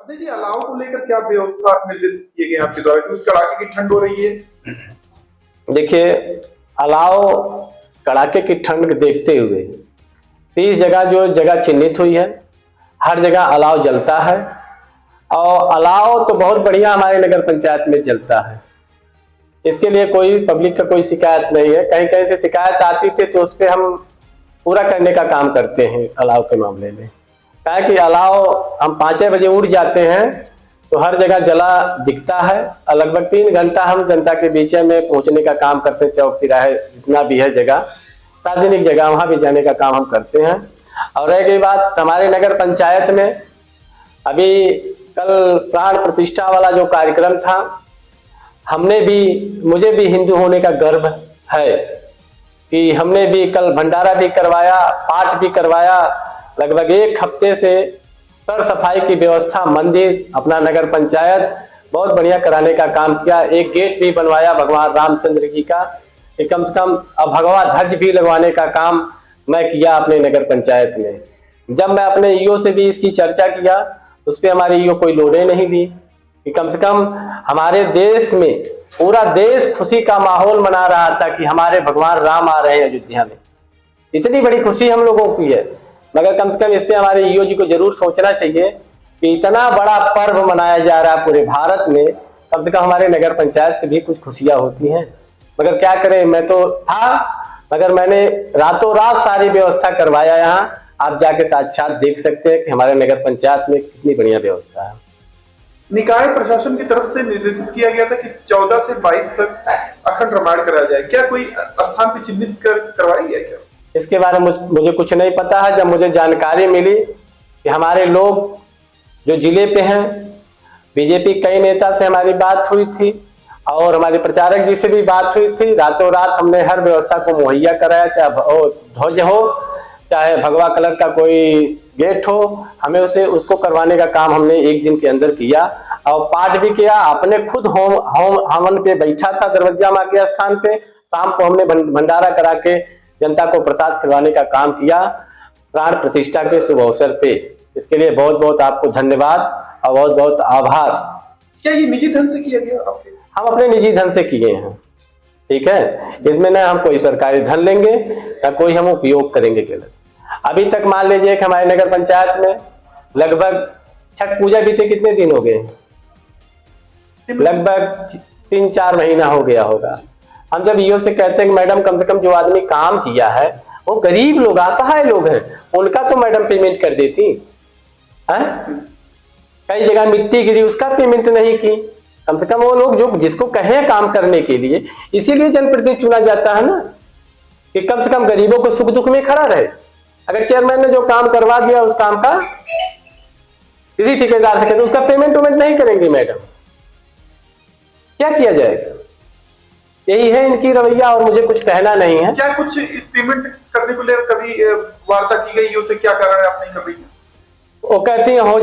देखिए, अलाव को लेकर क्या व्यवस्था निर्देशित किए गए आपके द्वारा, क्योंकि कड़ाके की ठंड हो रही है? देखिए, अलाव कड़ाके की ठंड देखते हुए 30 जगह जो जगह चिन्हित हुई है, हर जगह अलाव जलता है और अलाव तो बहुत बढ़िया हमारे नगर पंचायत में जलता है। इसके लिए कोई पब्लिक का कोई शिकायत नहीं है। कहीं कहीं से शिकायत आती थी तो उस पर हम पूरा करने का काम करते हैं अलाव के मामले में। क्या है कि अलाव हम 5 बजे उठ जाते हैं तो हर जगह जला दिखता है और लगभग 3 घंटा हम जनता के बीच में पहुंचने का काम करते हैं। चौक तिराहे जितना भी है जगह, सार्वजनिक जगह, वहां भी जाने का काम हम करते हैं। और रह गई बात हमारे नगर पंचायत में, अभी कल प्राण प्रतिष्ठा वाला जो कार्यक्रम था, हमने भी, मुझे भी हिंदू होने का गर्व है कि हमने भी कल भंडारा भी करवाया, पाठ भी करवाया। लगभग 1 हफ्ते से सर सफाई की व्यवस्था मंदिर, अपना नगर पंचायत बहुत बढ़िया कराने का काम किया। एक गेट भी बनवाया भगवान रामचंद्र जी का, कि कम से कम भगवा ध्वज भी लगवाने का काम मैं किया अपने नगर पंचायत में। जब मैं अपने ईओ से भी इसकी चर्चा किया, उस पर हमारी ईओ कोई लोड़े नहीं दी कि कम से कम हमारे देश में पूरा देश खुशी का माहौल मना रहा था कि हमारे भगवान राम आ रहे हैं अयोध्या में। इतनी बड़ी खुशी हम लोगों की है, मगर कम से कम इस पे हमारे ईओ जी को जरूर सोचना चाहिए कि इतना बड़ा पर्व मनाया जा रहा है पूरे भारत में, कम से कम हमारे नगर पंचायत की भी कुछ खुशियां होती हैं। मगर क्या करें, मैं तो था, मगर मैंने रातों रात सारी व्यवस्था करवाया। यहाँ आप जाके साक्षात देख सकते हैं कि हमारे नगर पंचायत में कितनी बढ़िया व्यवस्था है। निकाय प्रशासन की तरफ से निर्देशित किया गया था कि 14 से 22 तक अखंड रामायण कराया जाए, क्या कोई स्थान पे चिन्हित करवाया गया क्या? इसके बारे में मुझे कुछ नहीं पता है। जब मुझे जानकारी मिली कि हमारे लोग जो जिले पे हैं, बीजेपी कई नेता से हमारी बात हुई थी और हमारे प्रचारक जी से भी बात हुई थी, रातों रात हमने हर व्यवस्था को मुहैया कराया, चाहे ध्वज हो, चाहे भगवा कलर का कोई गेट हो, हमें उसको करवाने का काम हमने 1 दिन के अंदर किया और पाठ भी किया। अपने खुद होम हवन पे बैठा था दरवाजा माँ के स्थान पे। शाम को हमने भंडारा करा के जनता को प्रसाद खिलवाने का काम किया प्राण प्रतिष्ठा के शुभ अवसर पे। इसके लिए बहुत बहुत आपको धन्यवाद और बहुत बहुत आभार। क्या ये निजी धन से किया गया आपके? हम अपने निजी धन से किए हैं, ठीक है। इसमें ना हम कोई सरकारी धन लेंगे ना कोई हम उपयोग करेंगे गलत। अभी तक मान लीजिए कि हमारे नगर पंचायत में लगभग छठ पूजा बीते कितने दिन हो गए, लगभग 3-4 महीना हो गया होगा। हम जब ईओ से कहते हैं कि मैडम कम से कम जो आदमी काम किया है वो गरीब लोग, असहाय लोग हैं, उनका तो मैडम पेमेंट कर देती है। कई जगह मिट्टी गिरी, उसका पेमेंट नहीं की। कम से कम वो लोग जो जिसको कहें काम करने के लिए, इसीलिए जनप्रतिनिधि चुना जाता है ना, कि कम से कम गरीबों को सुख दुख में खड़ा रहे। अगर चेयरमैन ने जो काम करवा दिया उस काम का किसी ठेकेदार से कहते उसका पेमेंट नहीं करेंगे मैडम, क्या किया जाएगा? यही है इनकी रवैया और मुझे कुछ कहना नहीं है। क्या कुछ इस पेमेंट करने को लेकर कभी वार्ता की गई ईओ से, क्या कारण है आप नहीं कर रही हैं? वो कहती है हो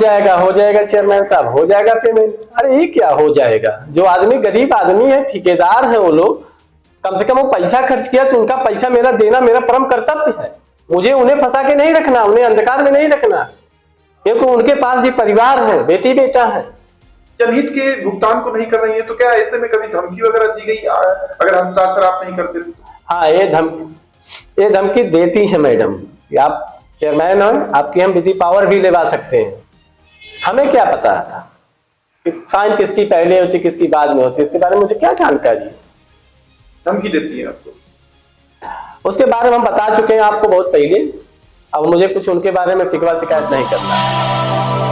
जाएगा चेयरमैन साहब, हो जाएगा पेमेंट। अरे ये क्या हो जाएगा? जो आदमी गरीब आदमी है, ठेकेदार है वो लोग, कम से कम वो पैसा खर्च किया तो उनका पैसा मेरा देना मेरा परम कर्तव्य है। मुझे उन्हें फंसा के नहीं रखना, उन्हें अंधकार में नहीं रखना, क्योंकि उनके पास भी परिवार है, बेटी बेटा है। जनहित के भुगतान को नहीं कर रही है तो क्या ऐसे में कभी धमकी वगैरह दी गई अगर हस्ताक्षर आप नहीं करते तो? हाँ, ये धमकी देती है मैडम कि आप चेयरमैन हो, आपकी हम विधि पावर भी लेवा सकते हैं। हमें क्या पता था कि साइन किसकी पहले होती किसकी बाद में होती, इसके बारे में मुझे क्या जानकारी है? धमकी देती है आपको? उसके बारे में हम बता चुके हैं आपको बहुत पहले। अब मुझे कुछ उनके बारे में शिकवा शिकायत नहीं करना है।